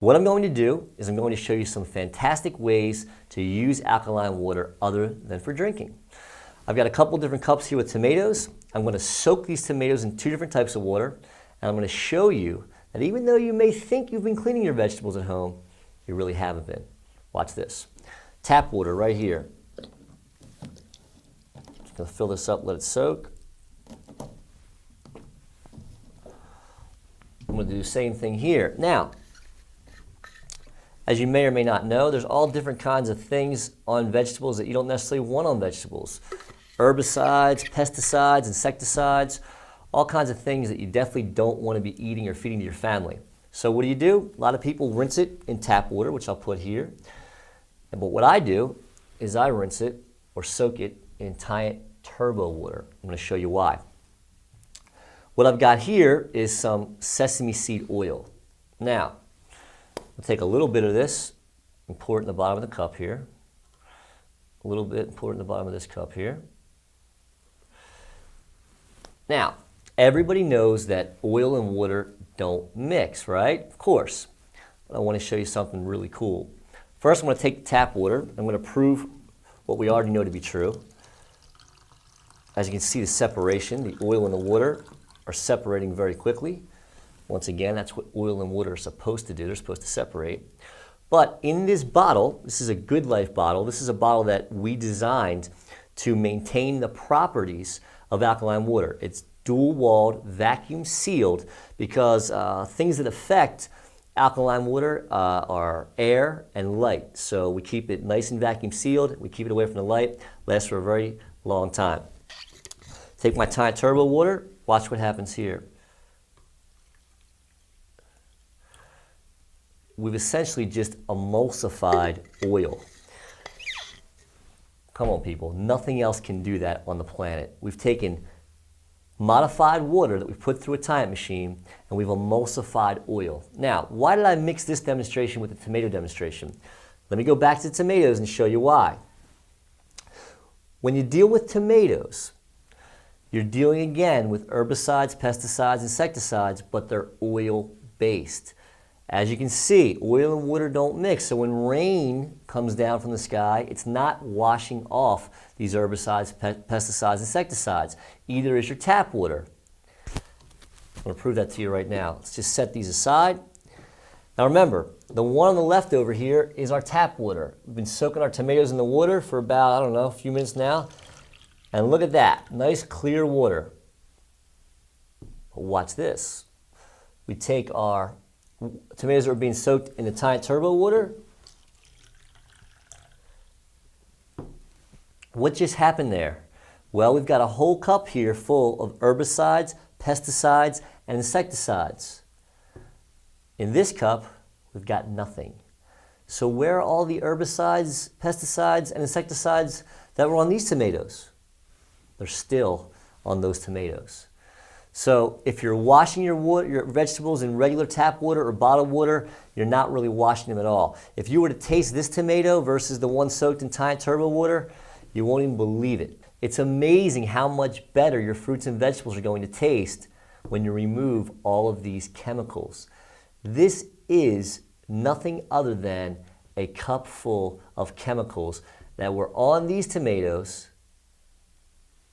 What I'm going to do is I'm going to show you some fantastic ways to use alkaline water other than for drinking. I've got a couple different cups here with tomatoes. I'm going to soak these tomatoes in 2 different types of water, and I'm going to show you that even though you may think you've been cleaning your vegetables at home, you really haven't been. Watch this. Tap water right here. Just going to fill this up, let it soak. I'm going to do the same thing here. Now, as you may or may not know, there's all different kinds of things on vegetables that you don't necessarily want on vegetables. Herbicides, pesticides, insecticides, all kinds of things that you definitely don't want to be eating or feeding to your family. So what do? A lot of people rinse it in tap water, which I'll put here. But what I do is I rinse it or soak it in Tyent turbo water. I'm going to show you why. What I've got here is some sesame seed oil. Now, I'll take a little bit of this and pour it in the bottom of the cup here. A little bit and pour it in the bottom of this cup here. Now, everybody knows that oil and water don't mix, right? Of course. But I want to show you something really cool. First, I'm going to take the tap water. I'm going to prove what we already know to be true. As you can see, the separation, the oil and the water are separating very quickly. Once again, that's what oil and water are supposed to do. They're supposed to separate. But in this bottle, this is a Good Life bottle. This is a bottle that we designed to maintain the properties of alkaline water. It's dual-walled, vacuum sealed, because things that affect alkaline water are air and light. So we keep it nice and vacuum sealed. We keep it away from the light. Lasts for a very long time. Take my Tyent turbo water. Watch what happens here. We've essentially just emulsified oil. Come on, people. Nothing else can do that on the planet. We've taken modified water that we've put through a Tyent machine, and we've emulsified oil. Now, why did I mix this demonstration with the tomato demonstration? Let me go back to the tomatoes and show you why. When you deal with tomatoes, you're dealing again with herbicides, pesticides, insecticides, but they're oil-based. As you can see, oil and water don't mix, so when rain comes down from the sky, it's not washing off these herbicides, pesticides, insecticides. Either is your tap water. I'm going to prove that to you right now. Let's just set these aside. Now remember, the one on the left over here is our tap water. We've been soaking our tomatoes in the water for about, I don't know, a few minutes now. And look at that, nice clear water. But watch this. We take our tomatoes that are being soaked in the Tyent turbo water. What just happened there? Well, we've got a whole cup here full of herbicides, pesticides, and insecticides. In this cup, we've got nothing. So where are all the herbicides, pesticides, and insecticides that were on these tomatoes? They're still on those tomatoes. So if you're washing your vegetables in regular tap water or bottled water, you're not really washing them at all. If you were to taste this tomato versus the one soaked in Tyent turbo water, you won't even believe it. It's amazing how much better your fruits and vegetables are going to taste when you remove all of these chemicals. This is nothing other than a cup full of chemicals that were on these tomatoes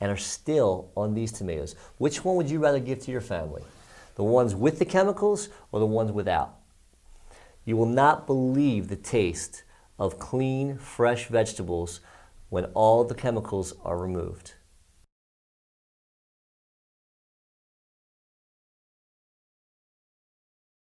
and are still on these tomatoes. Which one would you rather give to your family? The ones with the chemicals or the ones without? You will not believe the taste of clean, fresh vegetables when all the chemicals are removed.